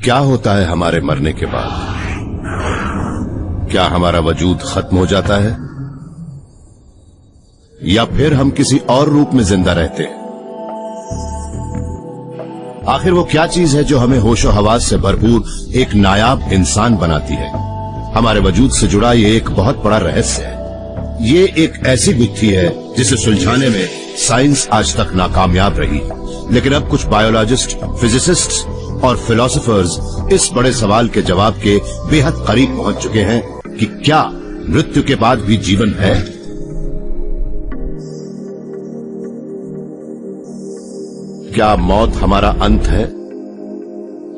क्या होता है हमारे मरने के बाद? क्या हमारा वजूद खत्म हो जाता है या फिर हम किसी और रूप में जिंदा रहते हैं? आखिर वो क्या चीज है जो हमें होशो हवास से भरपूर एक नायाब इंसान बनाती है? हमारे वजूद से जुड़ा ये एक बहुत बड़ा रहस्य है। ये एक ऐसी गुत्थी है जिसे सुलझाने में साइंस आज तक नाकामयाब रही, लेकिन अब कुछ बायोलॉजिस्ट, फिजिसिस्ट और फिलोसोफर्स इस बड़े सवाल के जवाब के बेहद करीब पहुंच चुके हैं कि क्या मृत्यु के बाद भी जीवन है? क्या मौत हमारा अंत है?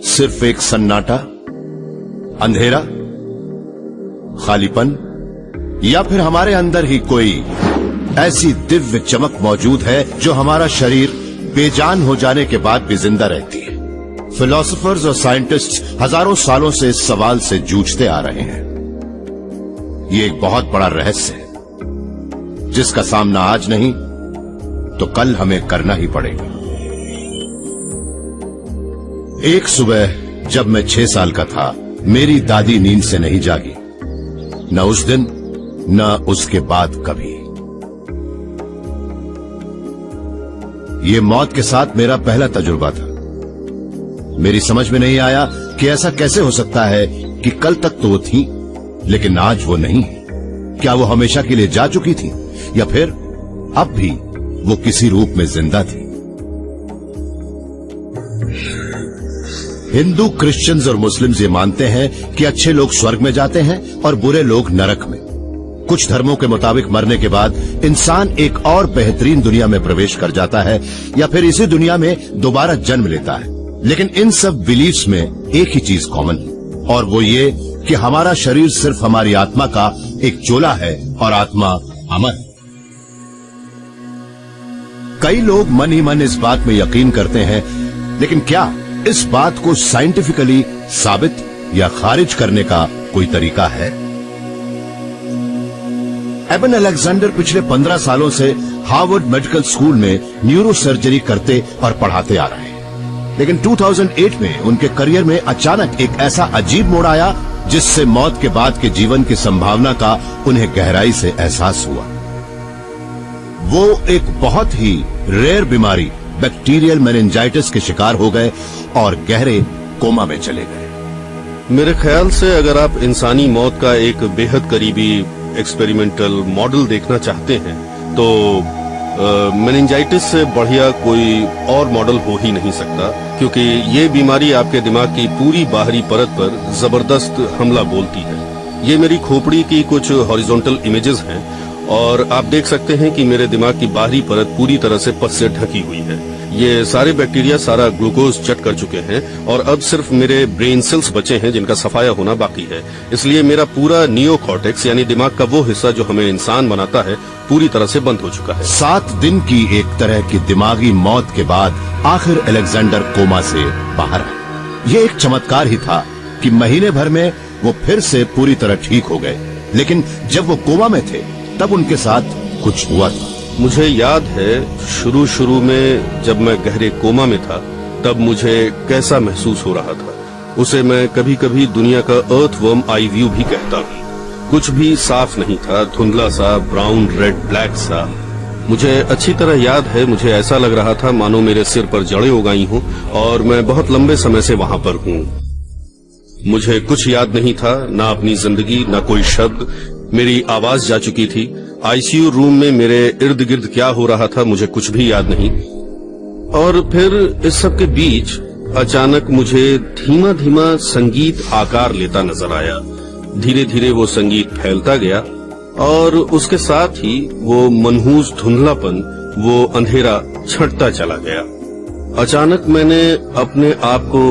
सिर्फ एक सन्नाटा, अंधेरा, खालीपन, या फिर हमारे अंदर ही कोई ऐसी दिव्य चमक मौजूद है जो हमारा शरीर बेजान हो जाने के बाद भी जिंदा रहती है? फिलोसोफर्स और साइंटिस्ट्स हजारों सालों से इस सवाल से जूझते आ रहे हैं। ये एक बहुत बड़ा रहस्य है जिसका सामना आज नहीं तो कल हमें करना ही पड़ेगा। एक सुबह जब मैं 6 साल का था, मेरी दादी नींद से नहीं जागी, न उस दिन न उसके बाद कभी। ये मौत के साथ मेरा पहला तजुर्बा था। मेरी समझ में नहीं आया कि ऐसा कैसे हो सकता है कि कल तक तो वो थी लेकिन आज वो नहीं है। क्या वो हमेशा के लिए जा चुकी थी या फिर अब भी वो किसी रूप में जिंदा थी? हिंदू, क्रिश्चियंस और मुस्लिम्स ये मानते हैं कि अच्छे लोग स्वर्ग में जाते हैं और बुरे लोग नरक में। कुछ धर्मों के मुताबिक मरने के बाद इंसान एक और बेहतरीन दुनिया में प्रवेश कर जाता है या फिर इसी दुनिया में दोबारा जन्म लेता है। लेकिन इन सब बिलीफ्स में एक ही चीज कॉमन है, और वो ये कि हमारा शरीर सिर्फ हमारी आत्मा का एक चोला है और आत्मा अमर है। कई लोग मन ही मन इस बात में यकीन करते हैं, लेकिन क्या इस बात को साइंटिफिकली साबित या खारिज करने का कोई तरीका है? एबन अलेक्जेंडर पिछले 15 सालों से हार्वर्ड मेडिकल स्कूल में न्यूरो सर्जरी करते और पढ़ाते आ रहे हैं, लेकिन 2008 में उनके करियर में अचानक एक ऐसा अजीब मोड़ आया जिससे मौत के बाद के जीवन की संभावना का उन्हें गहराई से एहसास हुआ। वो एक बहुत ही रेयर बीमारी बैक्टीरियल मेनिंजाइटिस के शिकार हो गए और गहरे कोमा में चले गए। मेरे ख्याल से अगर आप इंसानी मौत का एक बेहद करीबी एक्सपेरिमेंटल मॉडल देखना चाहते हैं तो मेनिंजाइटिस से बढ़िया कोई और मॉडल हो ही नहीं सकता, क्योंकि ये बीमारी आपके दिमाग की पूरी बाहरी परत पर जबरदस्त हमला बोलती है। ये मेरी खोपड़ी की कुछ हॉरिजॉन्टल इमेजेस हैं और आप देख सकते हैं कि मेरे दिमाग की बाहरी परत पूरी तरह से पस से ढकी हुई है। ये सारे बैक्टीरिया सारा ग्लूकोज चट कर चुके हैं और अब सिर्फ मेरे ब्रेन सेल्स बचे हैं जिनका सफाया होना बाकी है। इसलिए मेरा पूरा नियोकॉर्टेक्स यानी दिमाग का वो हिस्सा जो हमें इंसान बनाता है पूरी तरह से बंद हो चुका है। 7 दिन की एक तरह की दिमागी मौत के बाद आखिर अलेक्जेंडर कोमा से बाहर आए। ये एक चमत्कार ही था कि महीने भर में वो फिर से पूरी तरह ठीक हो गए, लेकिन जब वो कोमा में थे तब उनके साथ कुछ हुआ था। मुझे याद है शुरू में जब मैं गहरे कोमा में था तब मुझे कैसा महसूस हो रहा था। उसे मैं कभी कभी दुनिया का अर्थवर्म आई व्यू भी कहता हूँ। कुछ भी साफ नहीं था, धुंधला सा, ब्राउन रेड ब्लैक सा। मुझे अच्छी तरह याद है, मुझे ऐसा लग रहा था मानो मेरे सिर पर जड़ें उग आई हों और मैं बहुत लंबे समय से वहां पर हूँ। मुझे कुछ याद नहीं था, ना अपनी जिंदगी, ना कोई शब्द। मेरी आवाज जा चुकी थी। आईसीयू रूम में मेरे इर्द गिर्द क्या हो रहा था मुझे कुछ भी याद नहीं। और फिर इस सब के बीच अचानक मुझे धीमा धीमा संगीत आकार लेता नजर आया। धीरे धीरे वो संगीत फैलता गया और उसके साथ ही वो मनहूस धुंधलापन, वो अंधेरा छंटता चला गया। अचानक मैंने अपने आप को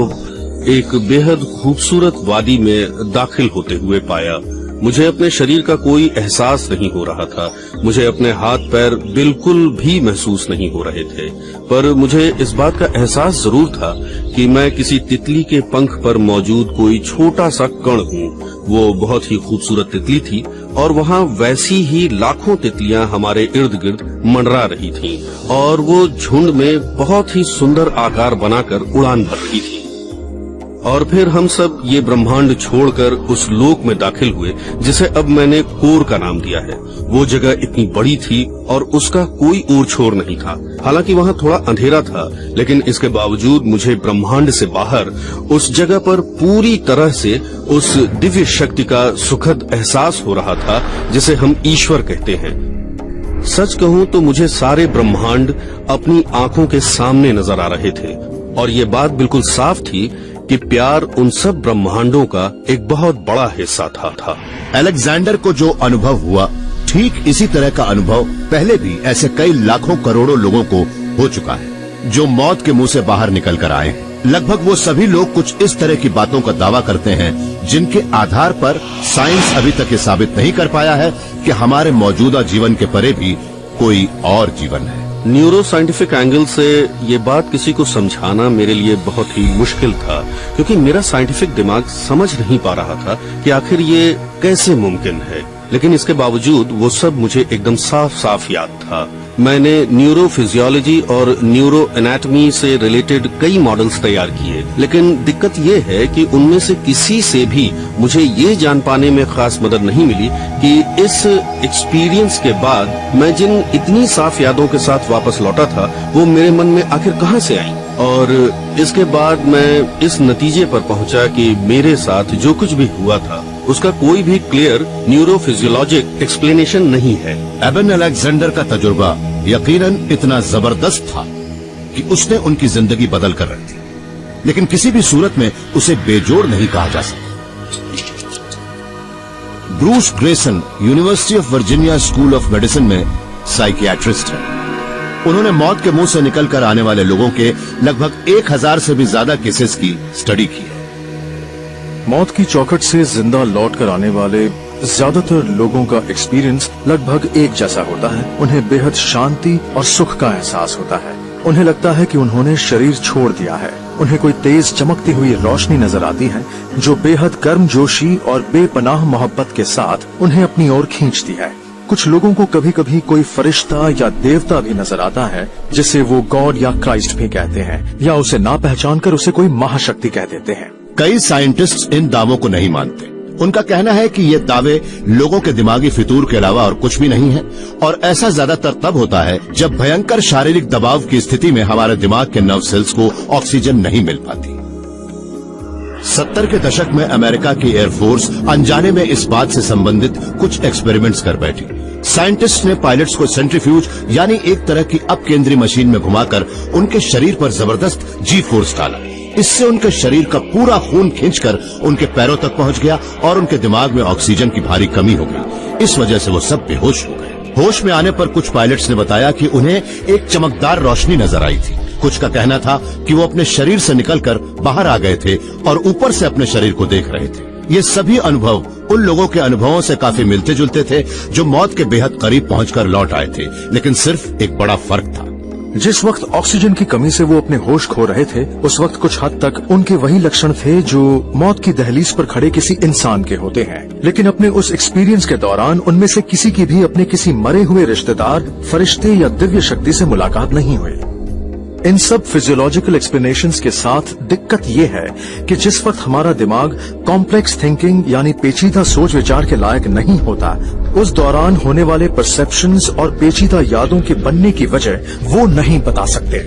एक बेहद खूबसूरत वादी में दाखिल होते हुए पाया। मुझे अपने शरीर का कोई एहसास नहीं हो रहा था। मुझे अपने हाथ पैर बिल्कुल भी महसूस नहीं हो रहे थे, पर मुझे इस बात का एहसास जरूर था कि मैं किसी तितली के पंख पर मौजूद कोई छोटा सा कण हूँ। वो बहुत ही खूबसूरत तितली थी और वहाँ वैसी ही लाखों तितलियां हमारे इर्द गिर्द मंडरा रही थीं और वो झुंड में बहुत ही सुंदर आकार बनाकर उड़ान भर रही थी। और फिर हम सब ये ब्रह्मांड छोड़कर उस लोक में दाखिल हुए जिसे अब मैंने कोर का नाम दिया है। वो जगह इतनी बड़ी थी और उसका कोई ओर छोर नहीं था। हालांकि वहाँ थोड़ा अंधेरा था, लेकिन इसके बावजूद मुझे ब्रह्मांड से बाहर उस जगह पर पूरी तरह से उस दिव्य शक्ति का सुखद एहसास हो रहा था जिसे हम ईश्वर कहते हैं। सच कहूं तो मुझे सारे ब्रह्मांड अपनी आंखों के सामने नजर आ रहे थे और ये बात बिल्कुल साफ थी कि प्यार उन सब ब्रह्मांडों का एक बहुत बड़ा हिस्सा था। अलेक्जेंडर को जो अनुभव हुआ, ठीक इसी तरह का अनुभव पहले भी ऐसे कई लाखों करोड़ों लोगों को हो चुका है जो मौत के मुंह से बाहर निकल कर आए हैं। लगभग वो सभी लोग कुछ इस तरह की बातों का दावा करते हैं जिनके आधार पर साइंस अभी तक ये साबित नहीं कर पाया है कि हमारे मौजूदा जीवन के परे भी कोई और जीवन है। न्यूरो साइंटिफिक एंगल से ये बात किसी को समझाना मेरे लिए बहुत ही मुश्किल था, क्योंकि मेरा साइंटिफिक दिमाग समझ नहीं पा रहा था कि आखिर ये कैसे मुमकिन है। लेकिन इसके बावजूद वो सब मुझे एकदम साफ साफ याद था। मैंने न्यूरो फिजियोलॉजी और न्यूरो एनाटॉमी से रिलेटेड कई मॉडल्स तैयार किए, लेकिन दिक्कत ये है कि उनमें से किसी से भी मुझे ये जान पाने में खास मदद नहीं मिली कि इस एक्सपीरियंस के बाद मैं जिन इतनी साफ यादों के साथ वापस लौटा था वो मेरे मन में आखिर कहाँ से आई। और इसके बाद मैं इस नतीजे पर पहुंचा कि मेरे साथ जो कुछ भी हुआ था उसका कोई भी क्लियर न्यूरोफिजियोलॉजिक एक्सप्लेनेशन नहीं है। एबन अलेक्जेंडर का तजुर्बा यकीनन इतना जबरदस्त था कि उसने उनकी जिंदगी बदल कर रखी थी, लेकिन किसी भी सूरत में उसे बेजोड़ नहीं कहा जा सकता। Bruce Grayson university of Virginia school of medicine में साइकियाट्रिस्ट है। उन्होंने मौत के मुंह से निकलकर आने वाले लोगों के लगभग 1000 से भी ज्यादा केसेस की स्टडी की है। मौत की चौखट से जिंदा लौट कर आने वाले ज्यादातर लोगों का एक्सपीरियंस लगभग एक जैसा होता है। उन्हें बेहद शांति और सुख का एहसास होता है। उन्हें लगता है कि उन्होंने शरीर छोड़ दिया है। उन्हें कोई तेज चमकती हुई रोशनी नजर आती है जो बेहद गर्मजोशी और बेपनाह मोहब्बत के साथ उन्हें अपनी ओर खींचती है। कुछ लोगों को कभी कभी कोई फरिश्ता या देवता भी नजर आता है जिसे वो गॉड या क्राइस्ट भी कहते हैं, या उसे ना पहचान कर उसे कोई महाशक्ति कह देते हैं। कई साइंटिस्ट इन दावों को नहीं मानते। उनका कहना है कि ये दावे लोगों के दिमागी फितूर के अलावा और कुछ भी नहीं है, और ऐसा ज्यादातर तब होता है जब भयंकर शारीरिक दबाव की स्थिति में हमारे दिमाग के नर्व सेल्स को ऑक्सीजन नहीं मिल पाती। 70 के दशक में अमेरिका की एयरफोर्स अनजाने में इस बात से संबंधित कुछ एक्सपेरिमेंट्स कर बैठी। साइंटिस्ट ने पायलट्स को सेंट्रीफ्यूज यानी एक तरह की अपकेंद्री मशीन में घुमाकर उनके शरीर पर जबरदस्त जी फोर्स डाला। इससे उनके शरीर का पूरा खून खींचकर उनके पैरों तक पहुंच गया और उनके दिमाग में ऑक्सीजन की भारी कमी हो गई। इस वजह से वो सब बेहोश हो गए। होश में आने पर कुछ पायलट्स ने बताया कि उन्हें एक चमकदार रोशनी नजर आई थी। कुछ का कहना था कि वो अपने शरीर से निकलकर बाहर आ गए थे और ऊपर से अपने शरीर को देख रहे थे। ये सभी अनुभव उन लोगों के अनुभवों से काफी मिलते जुलते थे जो मौत के बेहद करीब पहुंचकर लौट आए थे, लेकिन सिर्फ एक बड़ा फर्क था। जिस वक्त ऑक्सीजन की कमी से वो अपने होश खो रहे थे, उस वक्त कुछ हद तक उनके वही लक्षण थे जो मौत की दहलीज पर खड़े किसी इंसान के होते हैं। लेकिन अपने उस एक्सपीरियंस के दौरान उनमें से किसी की भी अपने किसी मरे हुए रिश्तेदार, फरिश्ते या दिव्य शक्ति से मुलाकात नहीं हुई। इन सब फिजियोलॉजिकल एक्सप्लेनेशंस के साथ दिक्कत ये है कि जिस वक्त हमारा दिमाग कॉम्प्लेक्स थिंकिंग यानी पेचीदा सोच विचार के लायक नहीं होता, उस दौरान होने वाले परसेप्शंस और पेचीदा यादों के बनने की वजह वो नहीं बता सकते।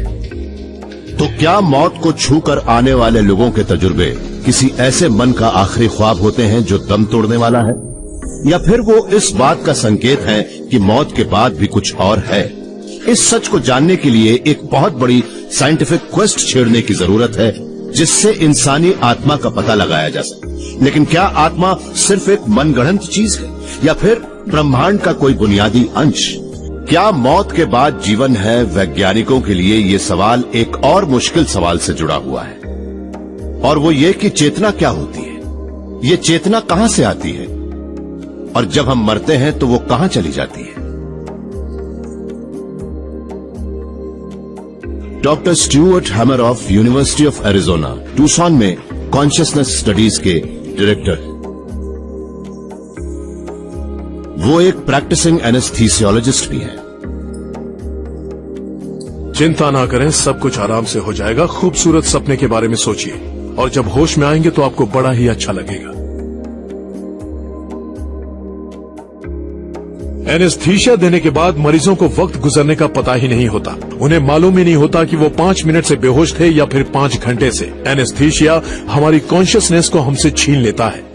तो क्या मौत को छूकर आने वाले लोगों के तजुर्बे किसी ऐसे मन का आखिरी ख्वाब होते हैं जो दम तोड़ने वाला है, या फिर वो इस बात का संकेत है कि मौत के बाद भी कुछ और है? इस सच को जानने के लिए एक बहुत बड़ी साइंटिफिक क्वेस्ट छेड़ने की जरूरत है जिससे इंसानी आत्मा का पता लगाया जा सके। लेकिन क्या आत्मा सिर्फ एक मनगढ़ंत चीज है या फिर ब्रह्मांड का कोई बुनियादी अंश? क्या मौत के बाद जीवन है? वैज्ञानिकों के लिए ये सवाल एक और मुश्किल सवाल से जुड़ा हुआ है, और वो ये कि चेतना क्या होती है, ये चेतना कहां से आती है, और जब हम मरते हैं तो वो कहां चली जाती है? Doctor Stuart Hameroff University of Arizona Tucson में कॉन्शियसनेस स्टडीज के डायरेक्टर। वो एक प्रैक्टिसिंग एनेस्थीसियोलॉजिस्ट भी हैं। चिंता ना करें, सब कुछ आराम से हो जाएगा। खूबसूरत सपने के बारे में सोचिए। और जब होश में आएंगे तो आपको बड़ा ही अच्छा लगेगा। एनेस्थीसिया देने के बाद मरीजों को वक्त गुजरने का पता ही नहीं होता। उन्हें मालूम ही नहीं होता कि वो 5 मिनट से बेहोश थे या फिर 5 घंटे से। एनेस्थीसिया हमारी कॉन्शियसनेस को हमसे छीन लेता है।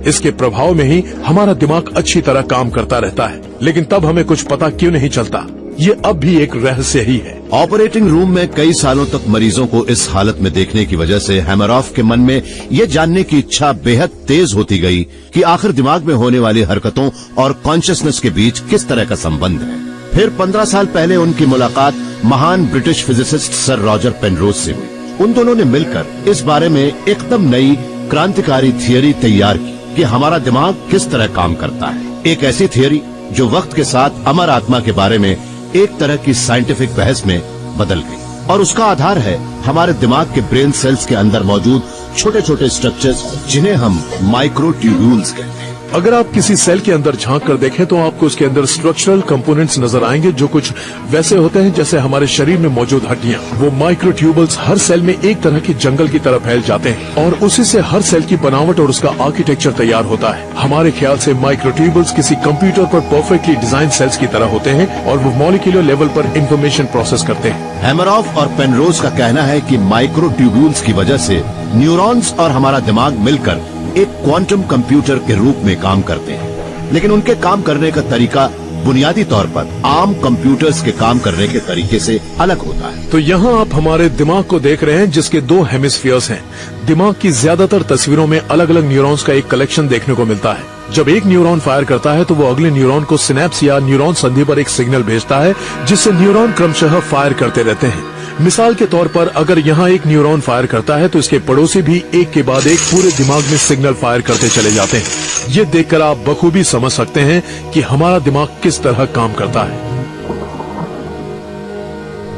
इसके प्रभाव में ही हमारा दिमाग अच्छी तरह काम करता रहता है, लेकिन तब हमें कुछ पता क्यों नहीं चलता, ये अब भी एक रहस्य ही है। ऑपरेटिंग रूम में कई सालों तक मरीजों को इस हालत में देखने की वजह से हैमरॉफ के मन में ये जानने की इच्छा बेहद तेज होती गई कि आखिर दिमाग में होने वाली हरकतों और कॉन्शियसनेस के बीच किस तरह का संबंध है। फिर 15 साल पहले उनकी मुलाकात महान British physicist sir Roger Penrose से हुई। उन दोनों ने मिलकर इस बारे में एकदम नई क्रांतिकारी थियरी तैयार की कि हमारा दिमाग किस तरह काम करता है। एक ऐसी थियरी जो वक्त के साथ अमर आत्मा के बारे में एक तरह की साइंटिफिक बहस में बदल गई, और उसका आधार है हमारे दिमाग के ब्रेन सेल्स के अंदर मौजूद छोटे छोटे स्ट्रक्चर्स, जिन्हें हम माइक्रोट्यूब्यूल्स कहते हैं। अगर आप किसी सेल के अंदर झांक कर देखें तो आपको उसके अंदर स्ट्रक्चरल कंपोनेंट्स नजर आएंगे जो कुछ वैसे होते हैं जैसे हमारे शरीर में मौजूद हड्डियां। वो माइक्रोट्यूबल्स हर सेल में एक तरह के जंगल की तरह फैल जाते हैं और उसी से हर सेल की बनावट और उसका आर्किटेक्चर तैयार होता है। हमारे ख्याल से माइक्रोट्यूबल्स किसी कंप्यूटर पर परफेक्टली डिजाइन सेल्स की तरह होते हैं और वो मॉलिक्यूलर लेवल पर इंफॉर्मेशन प्रोसेस करते हैं। हैमरॉफ और पेनरोज का कहना है कि माइक्रोट्यूब्यूल्स की वजह से न्यूरॉन्स और हमारा दिमाग मिलकर एक क्वांटम कंप्यूटर के रूप में काम करते हैं, लेकिन उनके काम करने का तरीका बुनियादी तौर पर आम कंप्यूटर्स के काम करने के तरीके से अलग होता है। तो यहाँ आप हमारे दिमाग को देख रहे हैं जिसके 2 हेमिस्फीयर्स हैं। दिमाग की ज्यादातर तस्वीरों में अलग अलग न्यूरॉन्स का एक कलेक्शन देखने को मिलता है। जब एक न्यूरॉन फायर करता है तो वो अगले न्यूरॉन को सिनेप्स या न्यूरॉन संधि पर एक सिग्नल भेजता है, जिससे न्यूरॉन क्रमशः फायर करते रहते हैं। मिसाल के तौर पर अगर यहाँ एक न्यूरॉन फायर करता है तो इसके पड़ोसी भी एक के बाद एक पूरे दिमाग में सिग्नल फायर करते चले जाते हैं। ये देखकर आप बखूबी समझ सकते हैं कि हमारा दिमाग किस तरह काम करता है।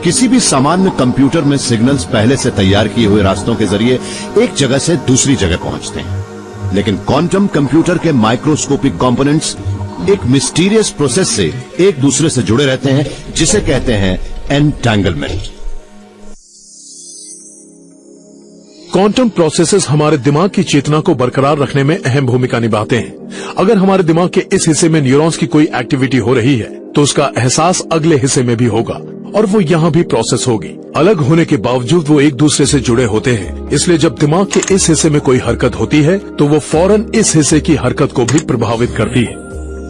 किसी भी सामान्य कंप्यूटर में सिग्नल्स पहले से तैयार किए हुए रास्तों के जरिए एक जगह से दूसरी जगह पहुंचते हैं, लेकिन क्वांटम कंप्यूटर के माइक्रोस्कोपिक कंपोनेंट्स एक मिस्टीरियस प्रोसेस से एक दूसरे से जुड़े रहते हैं, जिसे कहते हैं एंटेंगलमेंट। क्वांटम प्रोसेसेस हमारे दिमाग की चेतना को बरकरार रखने में अहम भूमिका निभाते हैं। अगर हमारे दिमाग के इस हिस्से में न्यूरॉन्स की कोई एक्टिविटी हो रही है तो उसका एहसास अगले हिस्से में भी होगा और वो यहाँ भी प्रोसेस होगी। अलग होने के बावजूद वो एक दूसरे से जुड़े होते हैं, इसलिए जब दिमाग के इस हिस्से में कोई हरकत होती है तो वो फौरन इस हिस्से की हरकत को भी प्रभावित करती है।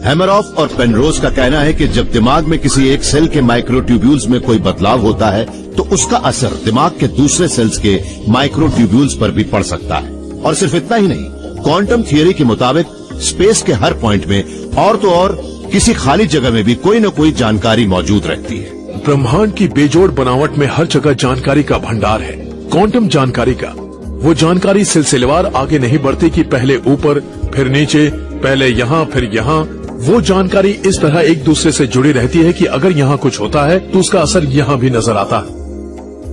हैमरॉफ और पेनरोज का कहना है कि जब दिमाग में किसी एक सेल के माइक्रोट्यूब्यूल्स में कोई बदलाव होता है तो उसका असर दिमाग के दूसरे सेल्स के माइक्रोट्यूब्यूल्स पर भी पड़ सकता है। और सिर्फ इतना ही नहीं, क्वांटम थियरी के मुताबिक स्पेस के हर पॉइंट में और तो और किसी खाली जगह में भी कोई न कोई जानकारी मौजूद रहती है। ब्रह्मांड की बेजोड़ बनावट में हर जगह जानकारी का भंडार है। क्वांटम जानकारी का वो जानकारी सिलसिलेवार आगे नहीं बढ़ती कि पहले ऊपर फिर नीचे, पहले यहाँ फिर यहाँ। वो जानकारी इस तरह एक दूसरे से जुड़ी रहती है कि अगर यहाँ कुछ होता है तो उसका असर यहाँ भी नजर आता है।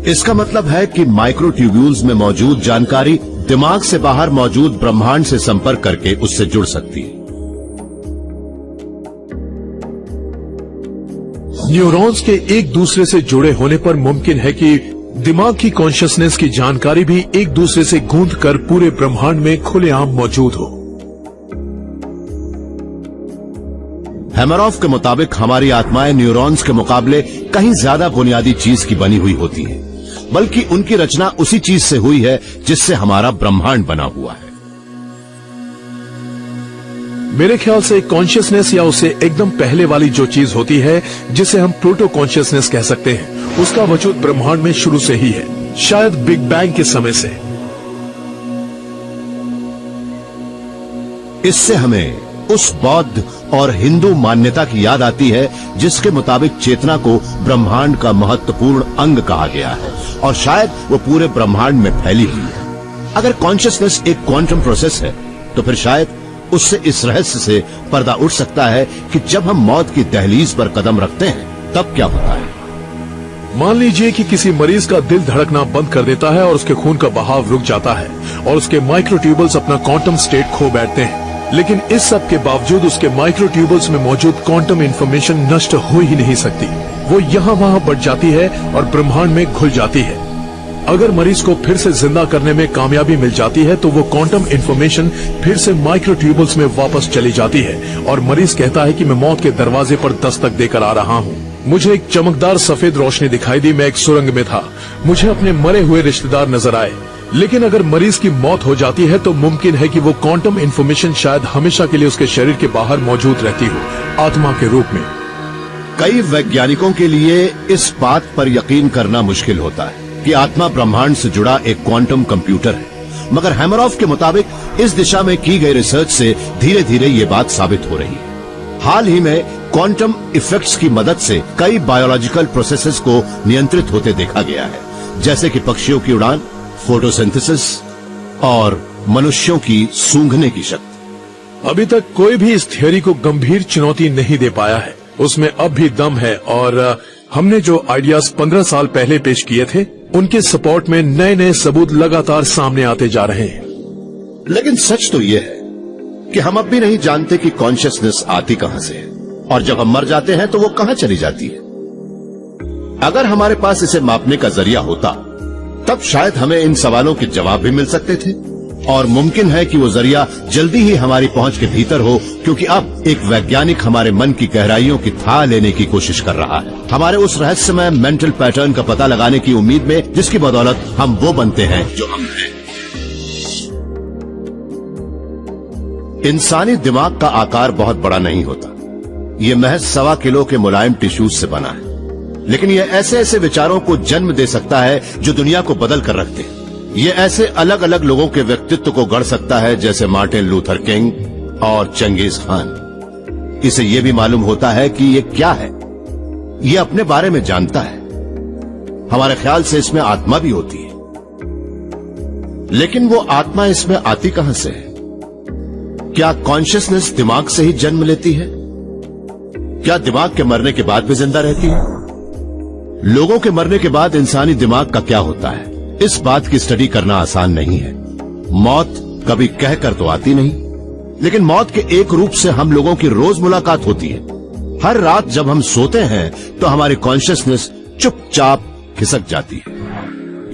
इसका मतलब है कि माइक्रोट्यूब्यूल्स में मौजूद जानकारी दिमाग से बाहर मौजूद ब्रह्मांड से संपर्क करके उससे जुड़ सकती है। न्यूरॉन्स के एक दूसरे से जुड़े होने पर मुमकिन है कि दिमाग की कॉन्शियसनेस की जानकारी भी एक दूसरे से गूंथ कर पूरे ब्रह्मांड में खुलेआम मौजूद हो। हैमरॉफ के मुताबिक हमारी आत्माएं न्यूरॉन्स के मुकाबले कहीं ज्यादा बुनियादी चीज की बनी हुई होती है, बल्कि उनकी रचना उसी चीज से हुई है जिससे हमारा ब्रह्मांड बना हुआ है। मेरे ख्याल से कॉन्शियसनेस या उससे एकदम पहले वाली जो चीज होती है जिसे हम प्रोटो कॉन्शियसनेस कह सकते हैं, उसका वजूद ब्रह्मांड में शुरू से ही है, शायद बिग बैंग के समय से। इससे हमें उस बौद्ध और हिंदू मान्यता की याद आती है जिसके मुताबिक चेतना को ब्रह्मांड का महत्वपूर्ण अंग कहा गया है और शायद वो पूरे ब्रह्मांड में फैली हुई है। अगर कॉन्शियसनेस एक क्वांटम प्रोसेस है तो फिर शायद उससे इस रहस्य से पर्दा उठ सकता है कि जब हम मौत की दहलीज पर कदम रखते हैं तब क्या होता है। मान लीजिए कि किसी मरीज का दिल धड़कना बंद कर देता है और उसके खून का बहाव रुक जाता है और उसके माइक्रोट्यूबल्स अपना क्वांटम स्टेट खो बैठते हैं, लेकिन इस सब के बावजूद उसके माइक्रोट्यूबल्स में मौजूद क्वांटम इंफॉर्मेशन नष्ट हो ही नहीं सकती। वो यहाँ वहाँ बढ़ जाती है और ब्रह्मांड में घुल जाती है। अगर मरीज को फिर से जिंदा करने में कामयाबी मिल जाती है तो वो क्वांटम इंफॉर्मेशन फिर से माइक्रो ट्यूबल्स में वापस चली जाती है और मरीज कहता है कि मैं मौत के दरवाजे पर दस्तक देकर आ रहा हूँ। मुझे एक चमकदार सफेद रोशनी दिखाई दी। मैं एक सुरंग में था। मुझे अपने मरे हुए रिश्तेदार नजर आए। लेकिन अगर मरीज की मौत हो जाती है तो मुमकिन है कि वो क्वांटम इंफॉर्मेशन शायद हमेशा के लिए उसके शरीर के बाहर मौजूद रहती हो, आत्मा के रूप में। कई वैज्ञानिकों के लिए इस बात पर यकीन करना मुश्किल होता है कि आत्मा ब्रह्मांड से जुड़ा एक क्वांटम कंप्यूटर है, मगर हैमरॉफ के मुताबिक इस दिशा में की गई रिसर्च से धीरे धीरे ये बात साबित हो रही है। हाल ही में क्वांटम इफेक्ट्स की मदद से कई बायोलॉजिकल प्रोसेसेस को नियंत्रित होते देखा गया है, जैसे कि पक्षियों की उड़ान, फोटोसिंथेसिस और मनुष्यों की सूंघने की शक्ति। अभी तक कोई भी इस थ्योरी को गंभीर चुनौती नहीं दे पाया है। उसमें अब भी दम है और हमने जो आइडियाज 15 साल पहले पेश किए थे उनके सपोर्ट में नए नए सबूत लगातार सामने आते जा रहे हैं। लेकिन सच तो यह है कि हम अब भी नहीं जानते कि कॉन्शियसनेस आती कहां से है और जब हम मर जाते हैं तो वो कहां चली जाती है। अगर हमारे पास इसे मापने का जरिया होता तब शायद हमें इन सवालों के जवाब भी मिल सकते थे और मुमकिन है कि वो जरिया जल्दी ही हमारी पहुंच के भीतर हो, क्योंकि अब एक वैज्ञानिक हमारे मन की गहराइयों की था लेने की कोशिश कर रहा है, हमारे उस रहस्यमय मेंटल पैटर्न का पता लगाने की उम्मीद में जिसकी बदौलत हम वो बनते हैं जो हम हैं। इंसानी दिमाग का आकार बहुत बड़ा नहीं होता। ये महज 1.25 किलो के मुलायम टिश्यूज से बना है, लेकिन ये ऐसे ऐसे विचारों को जन्म दे सकता है जो दुनिया को बदल कर रखते हैं। ये ऐसे अलग अलग लोगों के व्यक्तित्व को गढ़ सकता है जैसे मार्टिन लूथर किंग और चंगेज खान। इसे ये भी मालूम होता है कि ये क्या है, ये अपने बारे में जानता है। हमारे ख्याल से इसमें आत्मा भी होती है, लेकिन वो आत्मा इसमें आती कहां से है? क्या कॉन्शियसनेस दिमाग से ही जन्म लेती है? क्या दिमाग के मरने के बाद भी जिंदा रहती है? लोगों के मरने के बाद इंसानी दिमाग का क्या होता है, इस बात की स्टडी करना आसान नहीं है। मौत कभी कहकर तो आती नहीं, लेकिन मौत के एक रूप से हम लोगों की रोज मुलाकात होती है। हर रात जब हम सोते हैं तो हमारी कॉन्शियसनेस चुपचाप खिसक जाती है।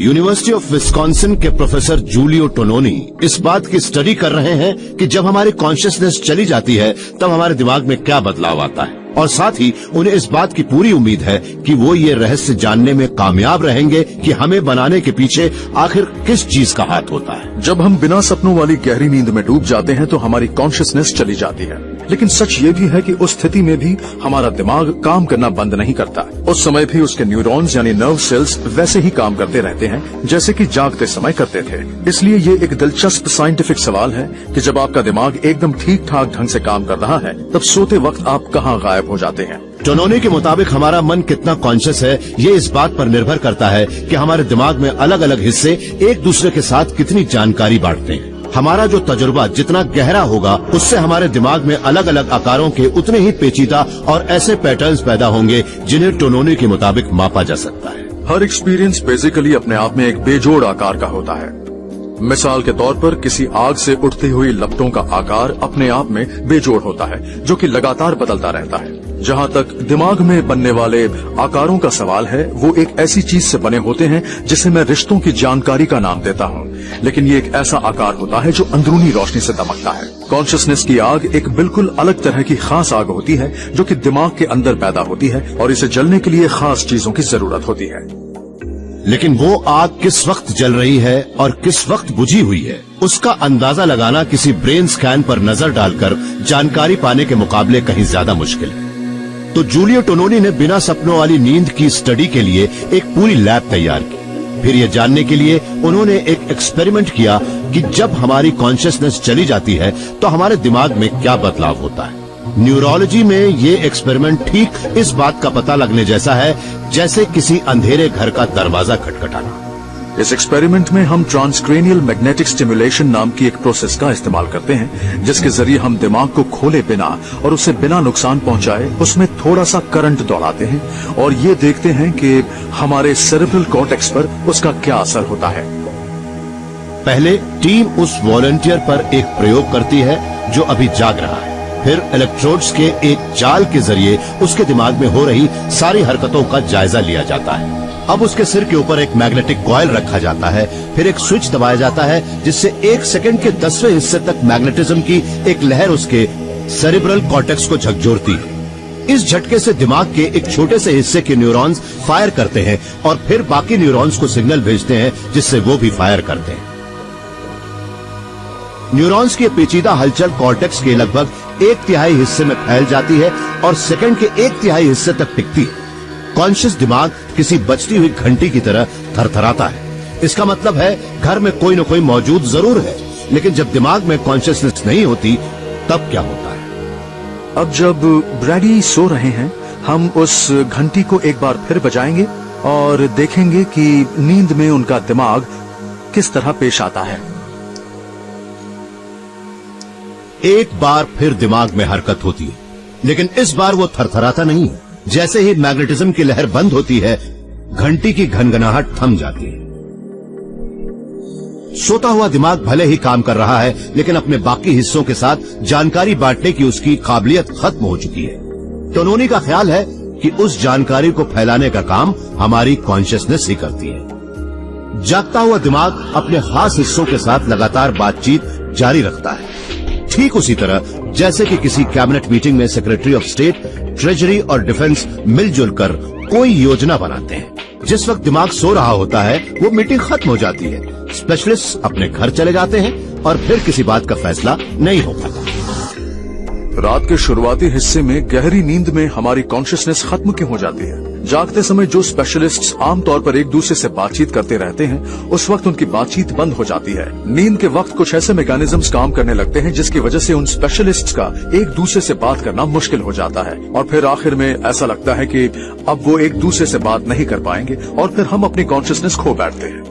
यूनिवर्सिटी ऑफ विस्कॉन्सिन के प्रोफेसर जूलियो टोनोनी इस बात की स्टडी कर रहे हैं कि जब हमारी कॉन्शियसनेस चली जाती है तब हमारे दिमाग में क्या बदलाव आता है, और साथ ही उन्हें इस बात की पूरी उम्मीद है कि वो ये रहस्य जानने में कामयाब रहेंगे कि हमें बनाने के पीछे आखिर किस चीज का हाथ होता है। जब हम बिना सपनों वाली गहरी नींद में डूब जाते हैं तो हमारी कॉन्शियसनेस चली जाती है, लेकिन सच ये भी है कि उस स्थिति में भी हमारा दिमाग काम करना बंद नहीं करता। उस समय भी उसके न्यूरॉन्स यानी नर्व सेल्स वैसे ही काम करते रहते हैं जैसे कि जागते समय करते थे। इसलिए ये एक दिलचस्प साइंटिफिक सवाल है कि जब आपका दिमाग एकदम ठीक ठाक ढंग से काम कर रहा है तब सोते वक्त आप कहाँ गायब हो जाते हैं। टोनोनी के मुताबिक हमारा मन कितना कॉन्शियस है ये इस बात पर निर्भर करता है कि हमारे दिमाग में अलग अलग हिस्से एक दूसरे के साथ कितनी जानकारी बांटते हैं। हमारा जो तजुर्बा जितना गहरा होगा उससे हमारे दिमाग में अलग अलग आकारों के उतने ही पेचीदा और ऐसे पैटर्न्स पैदा होंगे जिन्हें टोनोनी के मुताबिक मापा जा सकता है। हर एक्सपीरियंस बेसिकली अपने आप में एक बेजोड़ आकार का होता है। मिसाल के तौर पर किसी आग से उठती हुई लपटों का आकार अपने आप में बेजोड़ होता है जो कि लगातार बदलता रहता है। जहाँ तक दिमाग में बनने वाले आकारों का सवाल है, वो एक ऐसी चीज से बने होते हैं जिसे मैं रिश्तों की जानकारी का नाम देता हूँ, लेकिन ये एक ऐसा आकार होता है जो अंदरूनी रोशनी से दमकता है। कॉन्शियसनेस की आग एक बिल्कुल अलग तरह की खास आग होती है जो कि दिमाग के अंदर पैदा होती है और इसे जलने के लिए खास चीजों की जरूरत होती है। लेकिन वो आग किस वक्त जल रही है और किस वक्त बुझी हुई है, उसका अंदाजा लगाना किसी ब्रेन स्कैन पर नजर डालकर जानकारी पाने के मुकाबले कहीं ज्यादा मुश्किल है। तो जूलियो टोनोनी ने बिना सपनों वाली नींद की स्टडी के लिए एक पूरी लैब तैयार की। फिर यह जानने के लिए उन्होंने एक एक्सपेरिमेंट किया कि जब हमारी कॉन्शियसनेस चली जाती है तो हमारे दिमाग में क्या बदलाव होता है। न्यूरोलॉजी में ये एक्सपेरिमेंट ठीक इस बात का पता लगने जैसा है जैसे किसी अंधेरे घर का दरवाजा खटखटाना। इस एक्सपेरिमेंट में हम ट्रांसक्रेनियल मैग्नेटिक स्टिमुलेशन नाम की एक प्रोसेस का इस्तेमाल करते हैं जिसके जरिए हम दिमाग को खोले बिना और उसे बिना नुकसान पहुंचाए उसमें थोड़ा सा करंट दौड़ाते हैं और ये देखते हैं कि हमारे सेरेब्रल कॉर्टेक्स पर उसका क्या असर होता है। पहले टीम उस वॉलंटियर पर एक प्रयोग करती है जो अभी जाग रहा है। फिर इलेक्ट्रोड्स के एक जाल के जरिए उसके दिमाग में हो रही सारी हरकतों का जायजा लिया जाता है। अब उसके सिर के ऊपर एक मैग्नेटिक कॉइल रखा जाता है, फिर एक स्विच दबाया जाता है जिससे 1 सेकंड के 10वें हिस्से तक मैग्नेटिज्म की एक लहर उसके सेरिब्रल कॉर्टेक्स को झकझोरती है। इस झटके से दिमाग के एक छोटे से हिस्से के न्यूरॉन्स फायर करते हैं और फिर बाकी न्यूरॉन्स को सिग्नल भेजते हैं जिससे वो भी फायर करते हैं। न्यूरॉन्स की पेचीदा हलचल कॉर्टेक्स के लगभग 1/3 हिस्से में फैल जाती है और सेकंड के 1/3 हिस्से तक टिकती है। कॉन्शियस दिमाग किसी बजती हुई घंटी की तरह थरथराता है। इसका मतलब है घर में कोई न कोई मौजूद जरूर है, लेकिन जब दिमाग में कॉन्शियसनेस नहीं होती तब क्या होता है? अब जब ब्रैडी सो रहे हैं, हम उस घंटी को एक बार फिर बजाएंगे और देखेंगे कि नींद में उनका दिमाग किस तरह पेश आता है। एक बार फिर दिमाग में हरकत होती है, लेकिन इस बार वो थरथराता नहीं है। जैसे ही मैग्नेटिज्म की लहर बंद होती है, घंटी की घनघनाहट थम जाती है। सोता हुआ दिमाग भले ही काम कर रहा है, लेकिन अपने बाकी हिस्सों के साथ जानकारी बांटने की उसकी काबिलियत खत्म हो चुकी है। टोनोनी का ख्याल है कि उस जानकारी को फैलाने का काम हमारी कॉन्शियसनेस ही करती है। जागता हुआ दिमाग अपने खास हिस्सों के साथ लगातार बातचीत जारी रखता है, ठीक उसी तरह जैसे कि किसी कैबिनेट मीटिंग में सेक्रेटरी ऑफ स्टेट, ट्रेजरी और डिफेंस मिलजुल कर कोई योजना बनाते हैं। जिस वक्त दिमाग सो रहा होता है, वो मीटिंग खत्म हो जाती है, स्पेशलिस्ट अपने घर चले जाते हैं और फिर किसी बात का फैसला नहीं हो पाता। रात के शुरुआती हिस्से में गहरी नींद में हमारी कॉन्शियसनेस खत्म क्यों हो जाती है? जागते समय जो स्पेशलिस्ट्स आमतौर पर एक दूसरे से बातचीत करते रहते हैं, उस वक्त उनकी बातचीत बंद हो जाती है। नींद के वक्त कुछ ऐसे मैकेनिज्म्स काम करने लगते हैं जिसकी वजह से उन स्पेशलिस्ट्स का एक दूसरे से बात करना मुश्किल हो जाता है और फिर आखिर में ऐसा लगता है कि अब वो एक दूसरे से बात नहीं कर पाएंगे और फिर हम अपनी कॉन्शियसनेस खो बैठते हैं।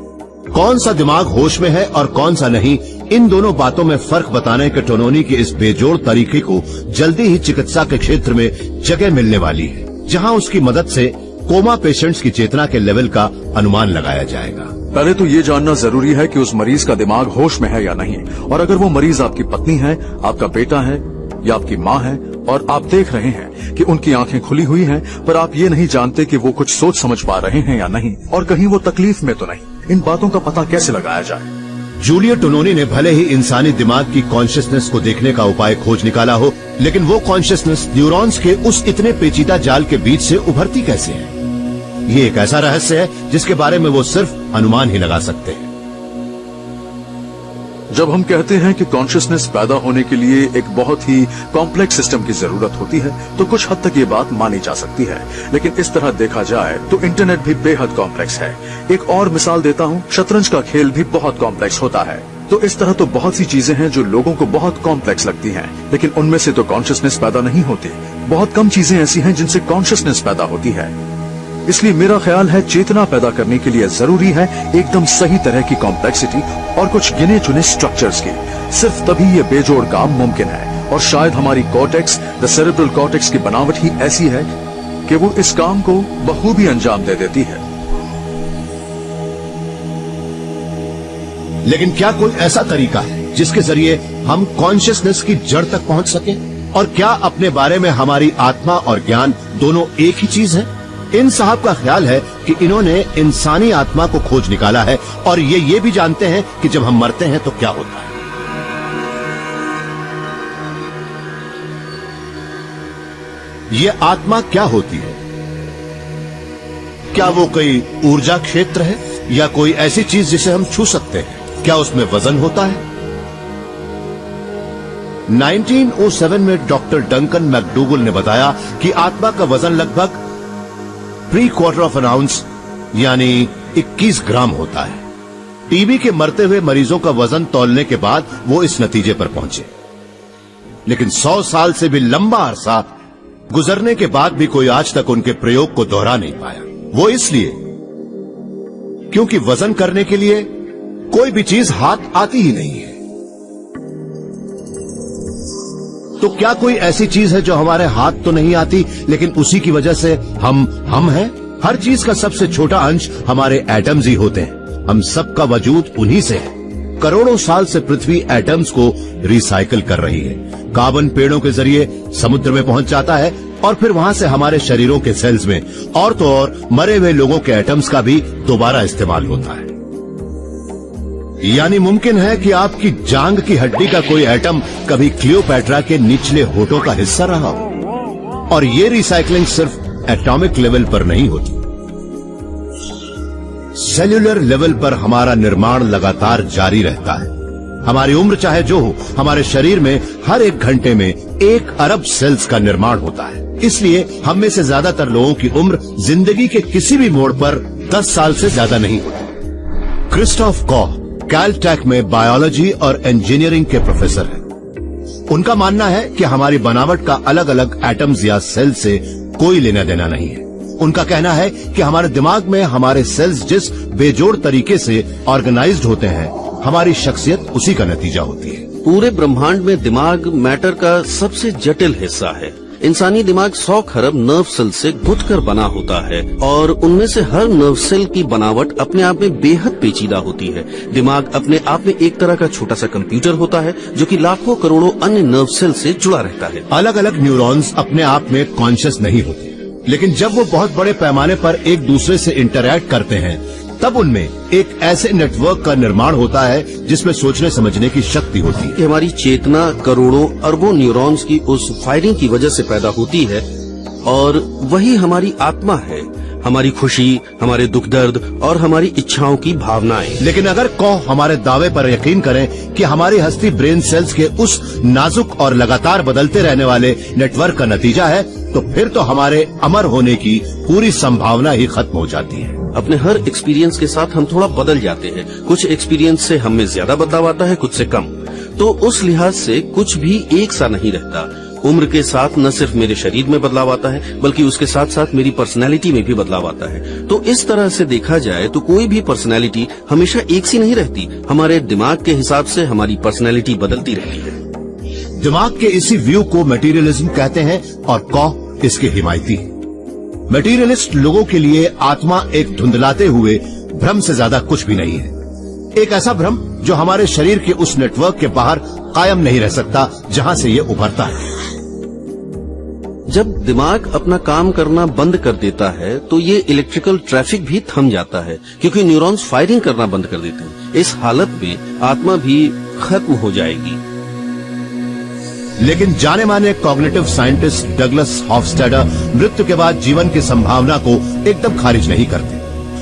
कौन सा दिमाग होश में है और कौन सा नहीं, इन दोनों बातों में फर्क बताने के टोनोनी के इस बेजोड़ तरीके को जल्दी ही चिकित्सा के क्षेत्र में जगह मिलने वाली है, जहां उसकी मदद से कोमा पेशेंट्स की चेतना के लेवल का अनुमान लगाया जाएगा। पहले तो ये जानना जरूरी है कि उस मरीज का दिमाग होश में है या नहीं, और अगर वो मरीज आपकी पत्नी है, आपका बेटा है या आपकी माँ है और आप देख रहे हैं कि उनकी आंखें खुली हुई हैं, पर आप ये नहीं जानते कि वो कुछ सोच समझ पा रहे हैं या नहीं, और कहीं वो तकलीफ में तो नहीं, इन बातों का पता कैसे लगाया जाए? जूलियो टोनोनी ने भले ही इंसानी दिमाग की कॉन्शियसनेस को देखने का उपाय खोज निकाला हो, लेकिन वो कॉन्शियसनेस न्यूरॉन्स के उस इतने पेचीदा जाल के बीच से उभरती कैसे है? ये एक ऐसा रहस्य है जिसके बारे में वो सिर्फ अनुमान ही लगा सकते हैं। जब हम कहते हैं कि कॉन्शियसनेस पैदा होने के लिए एक बहुत ही कॉम्प्लेक्स सिस्टम की जरूरत होती है, तो कुछ हद तक ये बात मानी जा सकती है, लेकिन इस तरह देखा जाए तो इंटरनेट भी बेहद कॉम्प्लेक्स है। एक और मिसाल देता हूँ, शतरंज का खेल भी बहुत कॉम्प्लेक्स होता है। तो इस तरह तो बहुत सी चीजें हैं जो लोगों को बहुत कॉम्प्लेक्स लगती हैं, लेकिन उनमें से तो कॉन्शियसनेस पैदा नहीं होती। बहुत कम चीजें ऐसी हैं जिनसे कॉन्शियसनेस पैदा होती है। इसलिए मेरा ख्याल है चेतना पैदा करने के लिए जरूरी है एकदम सही तरह की कॉम्प्लेक्सिटी और कुछ गिने चुने स्ट्रक्चर्स की। सिर्फ तभी ये बेजोड़ काम मुमकिन है, और शायद हमारी कॉर्टेक्स, द सेरेब्रल कॉर्टेक्स की बनावट ही ऐसी है कि वो इस काम को बखूबी अंजाम दे देती है। लेकिन क्या कोई ऐसा तरीका है जिसके जरिए हम कॉन्शियसनेस की जड़ तक पहुंच सके? और क्या अपने बारे में हमारी आत्मा और ज्ञान दोनों एक ही चीज है? इन साहब का ख्याल है कि इन्होंने इंसानी आत्मा को खोज निकाला है और ये भी जानते हैं कि जब हम मरते हैं तो क्या होता है। ये आत्मा क्या होती है? क्या वो कोई ऊर्जा क्षेत्र है या कोई ऐसी चीज जिसे हम छू सकते हैं? क्या उसमें वजन होता है? 1907 में डॉक्टर डंकन मैकडूगल ने बताया कि आत्मा का वजन लगभग 3/4 ऑफ एन आउंस यानी 21 ग्राम होता है। टीबी के मरते हुए मरीजों का वजन तौलने के बाद वो इस नतीजे पर पहुंचे, लेकिन 100 साल से भी लंबा अरसा गुजरने के बाद भी कोई आज तक उनके प्रयोग को दोहरा नहीं पाया। वो इसलिए क्योंकि वजन करने के लिए कोई भी चीज हाथ आती ही नहीं है। तो क्या कोई ऐसी चीज है जो हमारे हाथ तो नहीं आती, लेकिन उसी की वजह से हम हैं? हर चीज का सबसे छोटा अंश हमारे एटम्स ही होते हैं। हम सबका वजूद उन्हीं से है। करोड़ों साल से पृथ्वी एटम्स को रिसाइकिल कर रही है। कार्बन पेड़ों के जरिए समुद्र में पहुंच जाता है और फिर वहां से हमारे शरीरों के सेल्स में, और तो और मरे हुए लोगों के एटम्स का भी दोबारा इस्तेमाल होता है। यानी मुमकिन है कि आपकी जांग की हड्डी का कोई एटम कभी क्लियोपैट्रा के निचले होठों का हिस्सा रहा हो। और ये रिसाइकलिंग सिर्फ एटॉमिक लेवल पर नहीं होती, सेल्यूलर लेवल पर हमारा निर्माण लगातार जारी रहता है। हमारी उम्र चाहे जो हो, हमारे शरीर में हर 1 घंटे में 1 अरब सेल्स का निर्माण होता है। इसलिए हम में से ज्यादातर लोगों की उम्र जिंदगी के किसी भी मोड़ पर 10 साल से ज्यादा नहीं होती। क्रिस्टोफ कॉह कैलटेक में बायोलॉजी और इंजीनियरिंग के प्रोफेसर हैं। उनका मानना है कि हमारी बनावट का अलग अलग एटम्स या सेल से कोई लेना देना नहीं है। उनका कहना है कि हमारे दिमाग में हमारे सेल्स जिस बेजोड़ तरीके से ऑर्गेनाइज्ड होते हैं, हमारी शख्सियत उसी का नतीजा होती है। पूरे ब्रह्मांड में दिमाग मैटर का सबसे जटिल हिस्सा है। इंसानी दिमाग 100 खरब नर्व सेल से गुथकर बना होता है और उनमें से हर नर्व सेल की बनावट अपने आप में बेहद पेचीदा होती है। दिमाग अपने आप में एक तरह का छोटा सा कंप्यूटर होता है जो कि लाखों करोड़ों अन्य नर्व सेल से जुड़ा रहता है। अलग अलग न्यूरॉन्स अपने आप में कॉन्शियस नहीं होते, लेकिन जब वो बहुत बड़े पैमाने पर एक दूसरे से इंटरैक्ट करते हैं, तब उनमें एक ऐसे नेटवर्क का निर्माण होता है जिसमें सोचने समझने की शक्ति होती है। हमारी चेतना करोड़ों अरबों न्यूरॉन्स की उस फायरिंग की वजह से पैदा होती है और वही हमारी आत्मा है। हमारी खुशी, हमारे दुख दर्द और हमारी इच्छाओं की भावनाएं। लेकिन अगर कॉह हमारे दावे पर यकीन करें कि हमारी हस्ती ब्रेन सेल्स के उस नाजुक और लगातार बदलते रहने वाले नेटवर्क का नतीजा है, तो फिर तो हमारे अमर होने की पूरी संभावना ही खत्म हो जाती है। अपने हर एक्सपीरियंस के साथ हम थोड़ा बदल जाते हैं। कुछ एक्सपीरियंस से हम में ज्यादा बदलाव आता है, कुछ से कम। तो उस लिहाज से कुछ भी एक सा नहीं रहता। उम्र के साथ न सिर्फ मेरे शरीर में बदलाव आता है, बल्कि उसके साथ साथ मेरी पर्सनैलिटी में भी बदलाव आता है। तो इस तरह से देखा जाए तो कोई भी पर्सनैलिटी हमेशा एक सी नहीं रहती। हमारे दिमाग के हिसाब से हमारी पर्सनैलिटी बदलती रहती है। दिमाग के इसी व्यू को मटेरियलिज्म कहते हैं और कॉह इसके हिमायती है। मटेरियलिस्ट लोगों के लिए आत्मा एक धुंधलाते हुए भ्रम से ज्यादा कुछ भी नहीं है। एक ऐसा भ्रम जो हमारे शरीर के उस नेटवर्क के बाहर कायम नहीं रह सकता जहां से ये उभरता है। जब दिमाग अपना काम करना बंद कर देता है तो ये इलेक्ट्रिकल ट्रैफिक भी थम जाता है, क्योंकि न्यूरॉन्स फायरिंग करना बंद कर देते हैं। इस हालत में आत्मा भी खत्म हो जाएगी। लेकिन जाने माने कॉग्निटिव साइंटिस्ट डगलस हॉफस्टेडर मृत्यु के बाद जीवन की संभावना को एकदम खारिज नहीं करते।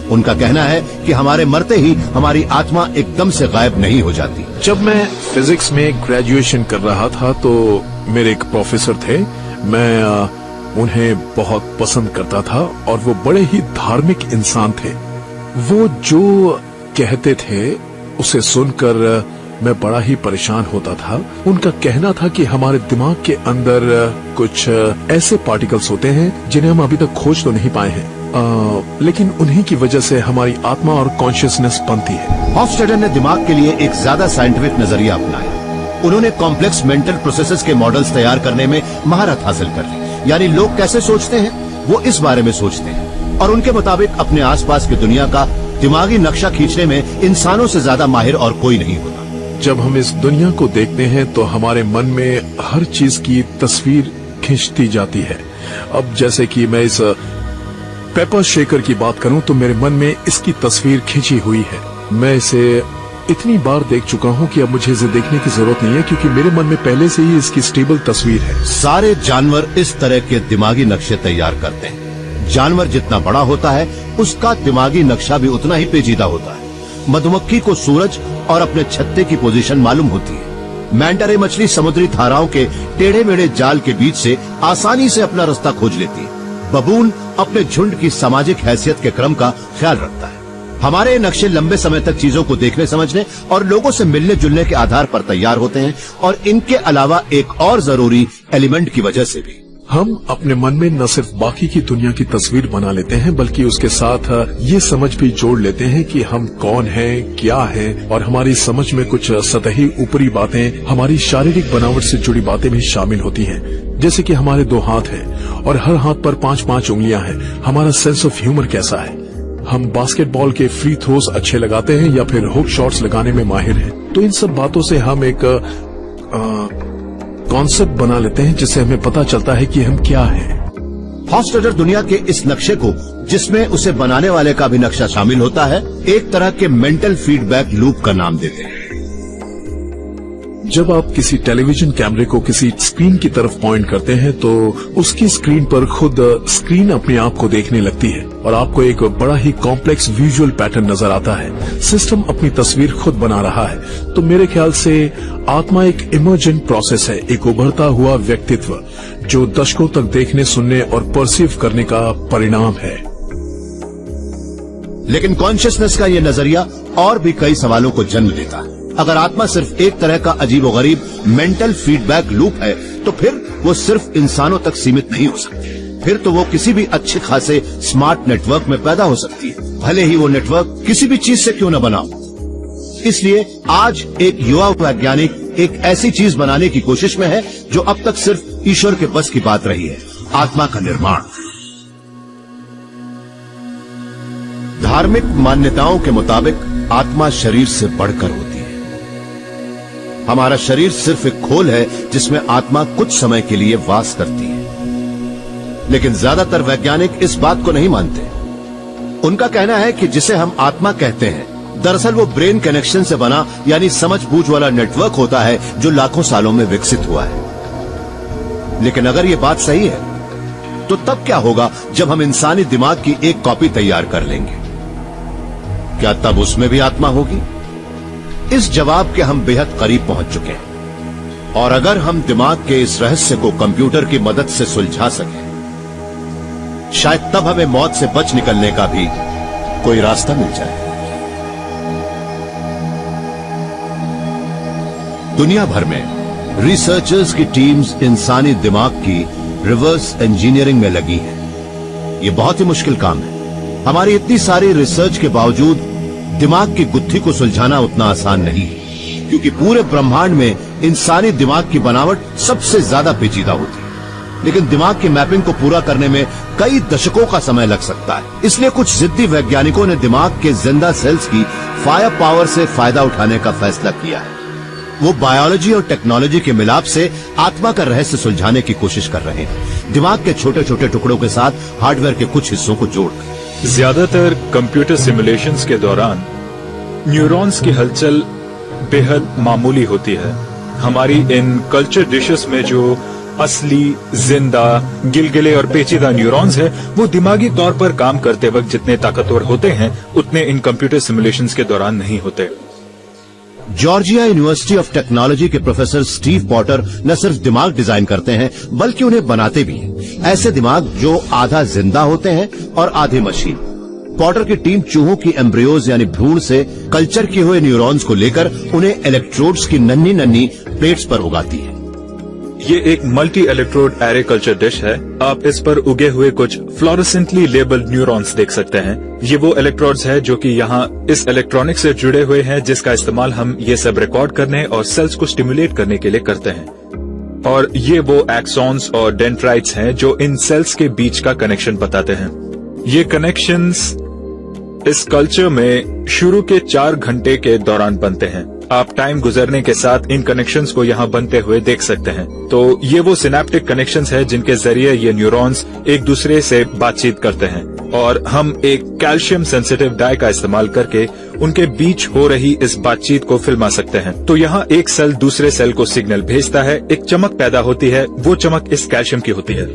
उनका कहना है कि हमारे मरते ही हमारी आत्मा एकदम से गायब नहीं हो जाती। जब मैं फिजिक्स में ग्रेजुएशन कर रहा था तो मेरे एक प्रोफेसर थे। मैं उन्हें बहुत पसंद करता था और वो बड़े ही धार्मिक इंसान थे। वो जो कहते थे उसे सुनकर मैं बड़ा ही परेशान होता था। उनका कहना था कि हमारे दिमाग के अंदर कुछ ऐसे पार्टिकल्स होते हैं जिन्हें हम अभी तक खोज तो नहीं पाए हैं, लेकिन उन्हीं की वजह से हमारी आत्मा और कॉन्शियसनेस बनती है। हॉफस्टेडर ने दिमाग के लिए एक ज्यादा साइंटिफिक नजरिया अपनाया। उन्होंने कॉम्प्लेक्स मेंटल प्रोसेसेस के मॉडल्स तैयार करने में महारत हासिल कर ली। यानी लोग कैसे सोचते हैं वो इस बारे में सोचते हैं, और उनके मुताबिक अपने आसपास की दुनिया का दिमागी नक्शा खींचने में इंसानों से ज्यादा माहिर और कोई नहीं होता। जब हम इस दुनिया को देखते हैं तो हमारे मन में हर चीज की तस्वीर खींचती जाती है। अब जैसे कि मैं इस पेपर शेकर की बात करूं तो मेरे मन में इसकी तस्वीर खींची हुई है। मैं इसे इतनी बार देख चुका हूं कि अब मुझे इसे देखने की जरूरत नहीं है, क्योंकि मेरे मन में पहले से ही इसकी स्टेबल तस्वीर है। सारे जानवर इस तरह के दिमागी नक्शे तैयार करते हैं। जानवर जितना बड़ा होता है उसका दिमागी नक्शा भी उतना ही पेचीदा होता है। मधुमक्खी को सूरज और अपने छत्ते की पोजीशन मालूम होती है। मैंटा रे मछली समुद्री धाराओं के टेढ़े मेढ़े जाल के बीच से आसानी से अपना रास्ता खोज लेती है। बबून अपने झुंड की सामाजिक हैसियत के क्रम का ख्याल रखता है। हमारे नक्शे लंबे समय तक चीजों को देखने समझने और लोगों से मिलने जुलने के आधार पर तैयार होते हैं, और इनके अलावा एक और जरूरी एलिमेंट की वजह से भी। हम अपने मन में न सिर्फ बाकी की दुनिया की तस्वीर बना लेते हैं, बल्कि उसके साथ ये समझ भी जोड़ लेते हैं कि हम कौन हैं, क्या हैं, और हमारी समझ में कुछ सतही ऊपरी बातें, हमारी शारीरिक बनावट से जुड़ी बातें भी शामिल होती हैं। जैसे कि हमारे 2 हाथ हैं और हर हाथ पर 5-5 उंगलियां हैं। हमारा सेंस ऑफ ह्यूमर कैसा है, हम बास्केटबॉल के फ्री थ्रोस अच्छे लगाते हैं या फिर हुक शॉट्स लगाने में माहिर हैं। तो इन सब बातों से हम एक कॉन्सेप्ट बना लेते हैं जिससे हमें पता चलता है कि हम क्या हैं। हॉस्टटर दुनिया के इस नक्शे को, जिसमें उसे बनाने वाले का भी नक्शा शामिल होता है, एक तरह के मेंटल फीडबैक लूप का नाम देते हैं। जब आप किसी टेलीविजन कैमरे को किसी स्क्रीन की तरफ पॉइंट करते हैं तो उसकी स्क्रीन पर खुद स्क्रीन अपने आप को देखने लगती है और आपको एक बड़ा ही कॉम्प्लेक्स विजुअल पैटर्न नजर आता है। सिस्टम अपनी तस्वीर खुद बना रहा है। तो मेरे ख्याल से आत्मा एक इमर्जेंट प्रोसेस है, एक उभरता हुआ व्यक्तित्व जो दशकों तक देखने, सुनने और परसीव करने का परिणाम है। लेकिन कॉन्शियसनेस का यह नजरिया और भी कई सवालों को जन्म देता है। अगर आत्मा सिर्फ एक तरह का अजीबोगरीब मेंटल फीडबैक लूप है, तो फिर वो सिर्फ इंसानों तक सीमित नहीं हो सकती। फिर तो वो किसी भी अच्छे खासे स्मार्ट नेटवर्क में पैदा हो सकती है, भले ही वो नेटवर्क किसी भी चीज से क्यों न बना हो। इसलिए आज एक युवा वैज्ञानिक एक ऐसी चीज बनाने की कोशिश में है जो अब तक सिर्फ ईश्वर के बस की बात रही है, आत्मा का निर्माण। धार्मिक मान्यताओं के मुताबिक आत्मा शरीर से बढ़कर होती है। हमारा शरीर सिर्फ एक खोल है जिसमें आत्मा कुछ समय के लिए वास करती है। लेकिन ज्यादातर वैज्ञानिक इस बात को नहीं मानते। उनका कहना है कि जिसे हम आत्मा कहते हैं, दरअसल वो ब्रेन कनेक्शन से बना यानी समझ बूझ वाला नेटवर्क होता है जो लाखों सालों में विकसित हुआ है। लेकिन अगर ये बात सही है तो तब क्या होगा जब हम इंसानी दिमाग की एक कॉपी तैयार कर लेंगे? क्या तब उसमें भी आत्मा होगी? इस जवाब के हम बेहद करीब पहुंच चुके हैं। और अगर हम दिमाग के इस रहस्य को कंप्यूटर की मदद से सुलझा सकें, शायद तब हमें मौत से बच निकलने का भी कोई रास्ता मिल जाए। दुनिया भर में रिसर्चर्स की टीम्स इंसानी दिमाग की रिवर्स इंजीनियरिंग में लगी है। ये बहुत ही मुश्किल काम है। हमारी इतनी सारी रिसर्च के बावजूद दिमाग की गुत्थी को सुलझाना उतना आसान नहीं है, क्योंकि पूरे ब्रह्मांड में इंसानी दिमाग की बनावट सबसे ज्यादा पेचीदा होती है। लेकिन दिमाग की मैपिंग को पूरा करने में कई दशकों का समय लग सकता है। इसलिए कुछ जिद्दी वैज्ञानिकों ने दिमाग के जिंदा सेल्स की फायर पावर से फायदा उठाने का फैसला किया है। वो बायोलॉजी और टेक्नोलॉजी के मिलाप से आत्मा का रहस्य सुलझाने की कोशिश कर रहे हैं, दिमाग के छोटे छोटे टुकड़ों के साथ हार्डवेयर के कुछ हिस्सों को जोड़कर। ज्यादातर कंप्यूटर सिमुलेशंस के दौरान न्यूरॉन्स की हलचल बेहद मामूली होती है। हमारी इन कल्चर डिशेस में जो असली, जिंदा, गिलगिले और पेचीदा न्यूरॉन्स है, वो दिमागी तौर पर काम करते वक्त जितने ताकतवर होते हैं उतने इन कंप्यूटर सिमुलेशंस के दौरान नहीं होते। जॉर्जिया यूनिवर्सिटी ऑफ टेक्नोलॉजी के प्रोफेसर स्टीव पॉटर न सिर्फ दिमाग डिजाइन करते हैं बल्कि उन्हें बनाते भी हैं। ऐसे दिमाग जो आधा जिंदा होते हैं और आधे मशीन। पॉटर की टीम चूहों की एम्ब्रियोज यानी भ्रूण से कल्चर किए हुए न्यूरॉन्स को लेकर उन्हें इलेक्ट्रोड्स की नन्ही नन्ही प्लेट्स पर उगाती है। ये एक multi electrode array culture dish है। आप इस पर उगे हुए कुछ फ्लोरोसेंटली लेबल्ड न्यूरॉन्स देख सकते हैं। ये वो इलेक्ट्रोड्स है जो कि यहाँ इस इलेक्ट्रॉनिक से जुड़े हुए हैं, जिसका इस्तेमाल हम ये सब रिकॉर्ड करने और सेल्स को स्टिमुलेट करने के लिए करते हैं। और ये वो एक्सॉन्स और डेंड्राइट्स हैं जो इन सेल्स के बीच का कनेक्शन बताते हैं। ये कनेक्शंस इस कल्चर में शुरू के 4 घंटे के दौरान बनते हैं। आप टाइम गुजरने के साथ इन कनेक्शंस को यहाँ बनते हुए देख सकते हैं। तो ये वो सिनेप्टिक कनेक्शंस है जिनके जरिए ये न्यूरॉन्स एक दूसरे से बातचीत करते हैं और हम एक कैल्शियम सेंसिटिव डाई का इस्तेमाल करके उनके बीच हो रही इस बातचीत को फिल्मा सकते हैं। तो यहाँ एक सेल दूसरे सेल को सिग्नल भेजता है, एक चमक पैदा होती है, वो चमक इस कैल्शियम की होती है।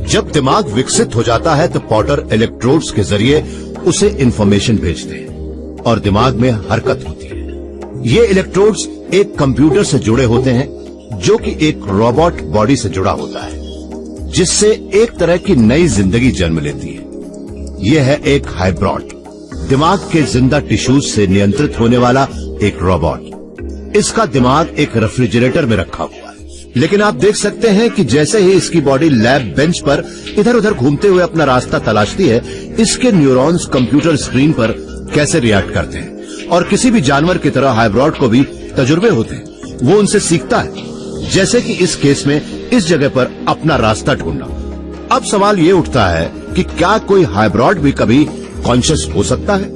जब दिमाग विकसित हो जाता है तो पॉटर इलेक्ट्रोड्स के जरिए उसे इंफॉर्मेशन भेजते हैं और दिमाग में हरकत होती है। ये इलेक्ट्रोड्स एक कंप्यूटर से जुड़े होते हैं जो कि एक रोबोट बॉडी से जुड़ा होता है, जिससे एक तरह की नई जिंदगी जन्म लेती है। यह है एक हाइब्रिड, दिमाग के जिंदा टिश्यूज से नियंत्रित होने वाला एक रोबोट। इसका दिमाग एक रेफ्रिजरेटर में रखा हुआ है, लेकिन आप देख सकते हैं कि जैसे ही इसकी बॉडी लैब बेंच पर इधर उधर घूमते हुए अपना रास्ता तलाशती है, इसके न्यूरॉन्स कंप्यूटर स्क्रीन पर कैसे रिएक्ट करते हैं। और किसी भी जानवर की तरह हाइब्रिड को भी तजुर्बे होते हैं, वो उनसे सीखता है, जैसे कि इस केस में इस जगह पर अपना रास्ता ढूंढना। अब सवाल ये उठता है कि क्या कोई हाइब्रिड भी कभी कॉन्शियस हो सकता है?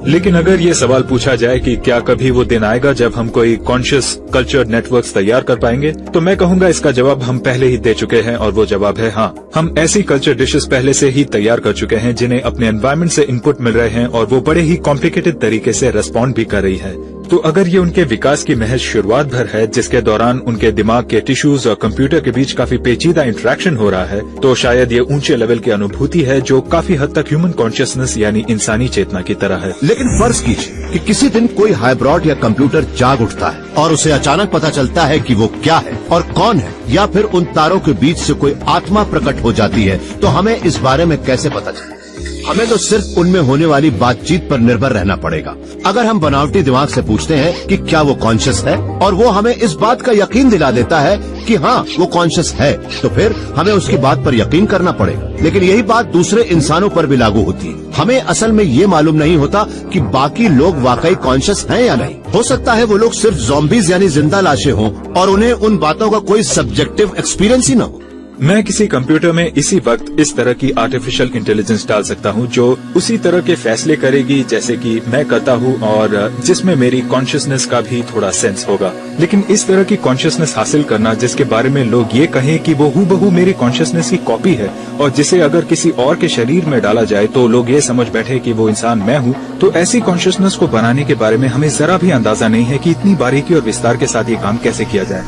लेकिन अगर ये सवाल पूछा जाए कि क्या कभी वो दिन आएगा जब हम कोई कॉन्शियस कल्चर नेटवर्क्स तैयार कर पाएंगे, तो मैं कहूंगा इसका जवाब हम पहले ही दे चुके हैं, और वो जवाब है हाँ। हम ऐसी कल्चर डिशेस पहले से ही तैयार कर चुके हैं जिन्हें अपने एनवायरमेंट से इनपुट मिल रहे हैं और वो बड़े ही कॉम्प्लिकेटेड तरीके से रेस्पॉन्ड भी कर रही है। तो अगर ये उनके विकास की महज शुरुआत भर है, जिसके दौरान उनके दिमाग के टिश्यूज और कंप्यूटर के बीच काफी पेचीदा इंटरेक्शन हो रहा है, तो शायद ये ऊंचे लेवल की अनुभूति है जो काफी हद तक ह्यूमन कॉन्शियसनेस यानी इंसानी चेतना की तरह है। लेकिन फर्ज कीजिए कि किसी दिन कोई हाइब्रॉड या कंप्यूटर जाग उठता है और उसे अचानक पता चलता है कि वो क्या है और कौन है, या फिर उन तारों के बीच से कोई आत्मा प्रकट हो जाती है, तो हमें इस बारे में कैसे पता चले? हमें तो सिर्फ उनमें होने वाली बातचीत पर निर्भर रहना पड़ेगा। अगर हम बनावटी दिमाग से पूछते हैं कि क्या वो कॉन्शियस है, और वो हमें इस बात का यकीन दिला देता है कि हाँ वो कॉन्शियस है, तो फिर हमें उसकी बात पर यकीन करना पड़ेगा। लेकिन यही बात दूसरे इंसानों पर भी लागू होती है। हमें असल में ये मालूम नहीं होता कि बाकी लोग वाकई कॉन्शियस हैं या नहीं। हो सकता है वो लोग सिर्फ ज़ॉम्बीज यानी जिंदा लाशें हों और उन्हें उन बातों का कोई सब्जेक्टिव एक्सपीरियंस ही न हो। मैं किसी कंप्यूटर में इसी वक्त इस तरह की आर्टिफिशियल इंटेलिजेंस डाल सकता हूं जो उसी तरह के फैसले करेगी जैसे कि मैं करता हूं, और जिसमें मेरी कॉन्शियसनेस का भी थोड़ा सेंस होगा। लेकिन इस तरह की कॉन्शियसनेस हासिल करना जिसके बारे में लोग ये कहें कि वो हूबहू मेरी कॉन्शियसनेस की कॉपी है, और जिसे अगर किसी और के शरीर में डाला जाए तो लोग ये समझ बैठे कि वो इंसान मैं हूं, तो ऐसी कॉन्शियसनेस को बनाने के बारे में हमें जरा भी अंदाजा नहीं है कि इतनी बारीकी और विस्तार के साथ ये काम कैसे किया जाए।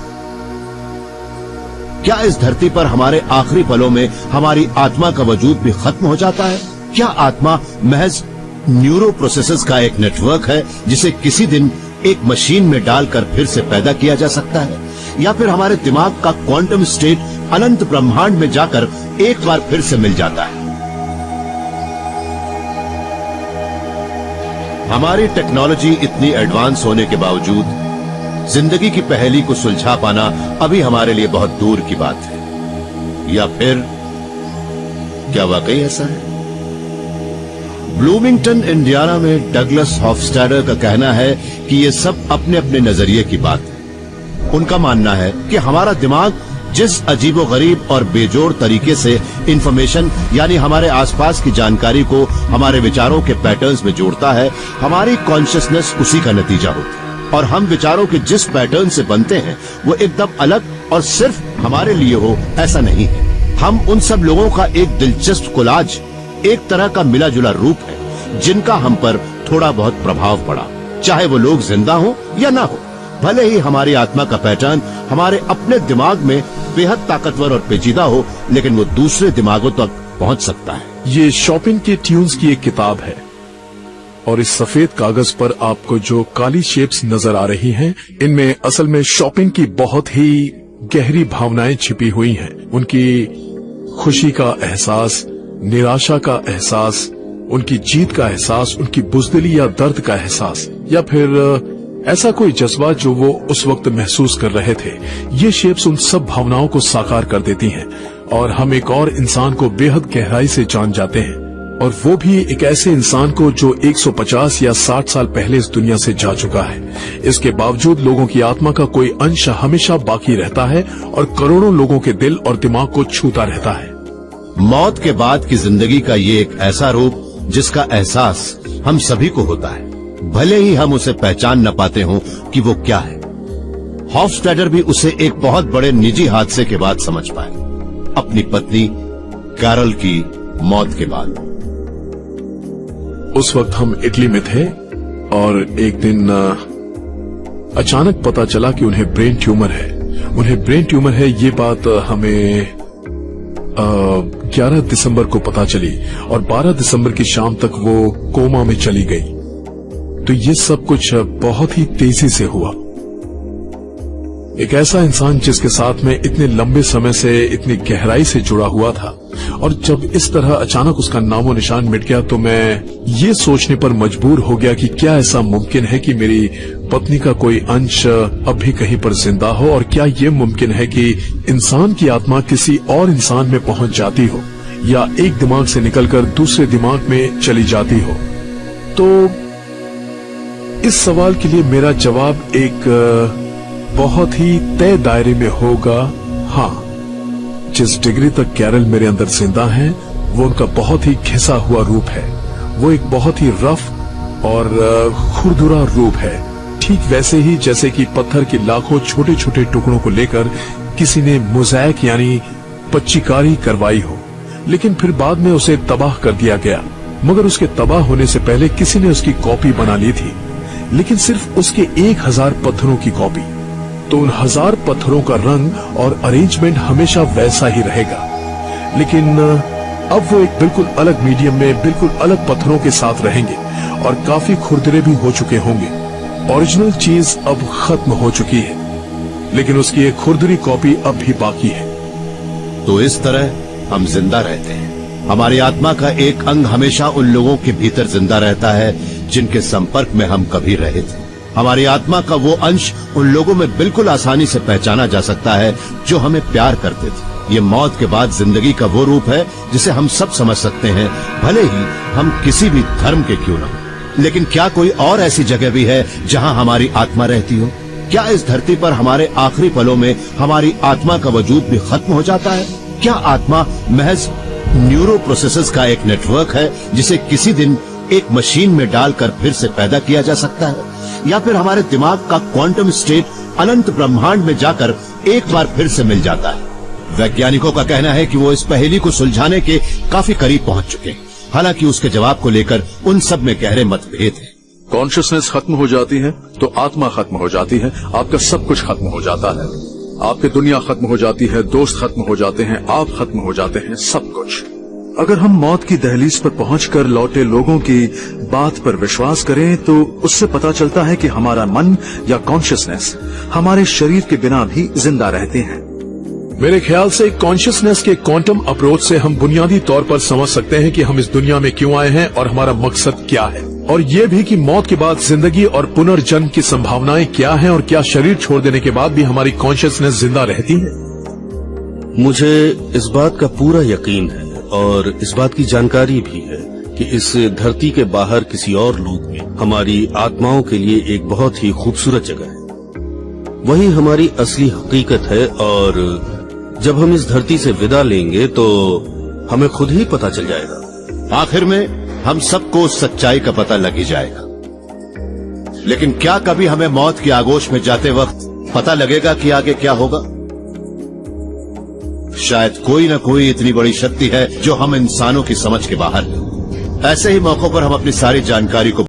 क्या इस धरती पर हमारे आखिरी पलों में हमारी आत्मा का वजूद भी खत्म हो जाता है? क्या आत्मा महज न्यूरो प्रोसेसेस का एक नेटवर्क है जिसे किसी दिन एक मशीन में डालकर फिर से पैदा किया जा सकता है? या फिर हमारे दिमाग का क्वांटम स्टेट अनंत ब्रह्मांड में जाकर एक बार फिर से मिल जाता है? हमारी टेक्नोलॉजी इतनी एडवांस होने के बावजूद जिंदगी की पहेली को सुलझा पाना अभी हमारे लिए बहुत दूर की बात है। या फिर क्या वाकई ऐसा है? ब्लूमिंगटन इंडियाना में डगलस हॉफस्टैडर का कहना है कि ये सब अपने अपने नजरिए की बात है। उनका मानना है कि हमारा दिमाग जिस अजीबोगरीब और बेजोड़ तरीके से इंफॉर्मेशन यानी हमारे आसपास की जानकारी को हमारे विचारों के पैटर्न्स में जोड़ता है, हमारी कॉन्शियसनेस उसी का नतीजा होती है। और हम विचारों के जिस पैटर्न से बनते हैं वो एकदम अलग और सिर्फ हमारे लिए हो ऐसा नहीं है। हम उन सब लोगों का एक दिलचस्प कोलाज, एक तरह का मिला जुला रूप है जिनका हम पर थोड़ा बहुत प्रभाव पड़ा, चाहे वो लोग जिंदा हो या ना हो। भले ही हमारी आत्मा का पैटर्न हमारे अपने दिमाग में बेहद ताकतवर और पेचीदा हो, लेकिन वो दूसरे दिमागों तक पहुंच सकता है। ये शॉपिंग के ट्यून्स की एक किताब है, और इस सफेद कागज पर आपको जो काली शेप्स नजर आ रही हैं, इनमें असल में शॉपिंग की बहुत ही गहरी भावनाएं छिपी हुई हैं। उनकी खुशी का एहसास, निराशा का एहसास, उनकी जीत का एहसास, उनकी बुज़दिली या दर्द का एहसास, या फिर ऐसा कोई जज्बा जो वो उस वक्त महसूस कर रहे थे। ये शेप्स उन सब भावनाओं को साकार कर देती हैं और हम एक और इंसान को बेहद गहराई से जान जाते हैं, और वो भी एक ऐसे इंसान को जो 150 या 60 साल पहले इस दुनिया से जा चुका है। इसके बावजूद लोगों की आत्मा का कोई अंश हमेशा बाकी रहता है और करोड़ों लोगों के दिल और दिमाग को छूता रहता है। मौत के बाद की जिंदगी का ये एक ऐसा रूप जिसका एहसास हम सभी को होता है, भले ही हम उसे पहचान न पाते हों कि वो क्या है। हॉफस्टैडर भी उसे एक बहुत बड़े निजी हादसे के बाद समझ पाए, अपनी पत्नी कैरल की मौत के बाद। उस वक्त हम इटली में थे और एक दिन अचानक पता चला कि उन्हें ब्रेन ट्यूमर है। उन्हें ब्रेन ट्यूमर है, ये बात हमें 11 दिसंबर को पता चली और 12 दिसंबर की शाम तक वो कोमा में चली गई। तो ये सब कुछ बहुत ही तेजी से हुआ। एक ऐसा इंसान जिसके साथ में इतने लंबे समय से इतनी गहराई से जुड़ा हुआ था, और जब इस तरह अचानक उसका नामो निशान मिट गया तो मैं ये सोचने पर मजबूर हो गया कि क्या ऐसा मुमकिन है कि मेरी पत्नी का कोई अंश अब भी कहीं पर जिंदा हो, और क्या ये मुमकिन है कि इंसान की आत्मा किसी और इंसान में पहुंच जाती हो या एक दिमाग से निकलकर दूसरे दिमाग में चली जाती हो। तो इस सवाल के लिए मेरा जवाब एक बहुत ही तय दायरे में होगा हाँ। जिस डिग्री तक कैरल मेरे अंदर जिंदा है वो उनका बहुत ही घिसा हुआ रूप है। वो एक बहुत ही रफ और खुरदुरा रूप है, ठीक वैसे ही जैसे कि पत्थर के लाखों छोटे छोटे टुकड़ों को लेकर किसी ने मोज़ैक यानी पच्चीकारी करवाई हो, लेकिन फिर बाद में उसे तबाह कर दिया गया। मगर उसके तबाह होने से पहले किसी ने उसकी कॉपी बना ली थी, लेकिन सिर्फ उसके 1000 पत्थरों की कॉपी। तो उन 1000 पत्थरों का रंग और अरेंजमेंट हमेशा वैसा ही रहेगा, लेकिन अब वो एक बिल्कुल अलग मीडियम में बिल्कुल अलग पत्थरों के साथ रहेंगे और काफी खुरदरे भी हो चुके होंगे। ओरिजिनल चीज अब खत्म हो चुकी है, लेकिन उसकी एक खुरदरी कॉपी अब भी बाकी है। तो इस तरह हम जिंदा रहते हैं। हमारी आत्मा का एक अंग हमेशा उन लोगों के भीतर जिंदा रहता है जिनके संपर्क में हम कभी रहे थे। हमारी आत्मा का वो अंश उन लोगों में बिल्कुल आसानी से पहचाना जा सकता है जो हमें प्यार करते थे। ये मौत के बाद जिंदगी का वो रूप है जिसे हम सब समझ सकते हैं, भले ही हम किसी भी धर्म के क्यों न हो। लेकिन क्या कोई और ऐसी जगह भी है जहां हमारी आत्मा रहती हो? क्या इस धरती पर हमारे आखिरी पलों में हमारी आत्मा का वजूद भी खत्म हो जाता है? क्या आत्मा महज न्यूरो प्रोसेसेस का एक नेटवर्क है जिसे किसी दिन एक मशीन में डालकर फिर से पैदा किया जा सकता है? या फिर हमारे दिमाग का क्वांटम स्टेट अनंत ब्रह्मांड में जाकर एक बार फिर से मिल जाता है? वैज्ञानिकों का कहना है कि वो इस पहेली को सुलझाने के काफी करीब पहुंच चुके हैं, हालांकि उसके जवाब को लेकर उन सब में गहरे मतभेद हैं। कॉन्शियसनेस खत्म हो जाती है तो आत्मा खत्म हो जाती है, आपका सब कुछ खत्म हो जाता है। आपकी दुनिया खत्म हो जाती है, दोस्त खत्म हो जाते हैं, आप खत्म हो जाते हैं, सब कुछ। अगर हम मौत की दहलीज पर पहुंचकर लौटे लोगों की बात पर विश्वास करें तो उससे पता चलता है कि हमारा मन या कॉन्शियसनेस हमारे शरीर के बिना भी जिंदा रहते हैं। मेरे ख्याल से कॉन्शियसनेस के क्वांटम अप्रोच से हम बुनियादी तौर पर समझ सकते हैं कि हम इस दुनिया में क्यों आए हैं और हमारा मकसद क्या है, और ये भी कि मौत के बाद जिंदगी और पुनर्जन्म की संभावनाएं क्या हैं, और क्या शरीर छोड़ देने के बाद भी हमारी कॉन्शियसनेस जिंदा रहती है। मुझे इस बात का पूरा यकीन है और इस बात की जानकारी भी है कि इस धरती के बाहर किसी और लोक में हमारी आत्माओं के लिए एक बहुत ही खूबसूरत जगह है। वही हमारी असली हकीकत है, और जब हम इस धरती से विदा लेंगे तो हमें खुद ही पता चल जाएगा। आखिर में हम सबको सच्चाई का पता लग ही जाएगा। लेकिन क्या कभी हमें मौत की आगोश में जाते वक्त पता लगेगा कि आगे क्या होगा? शायद कोई न कोई इतनी बड़ी शक्ति है जो हम इंसानों की समझ के बाहर है। ऐसे ही मौकों पर हम अपनी सारी जानकारी को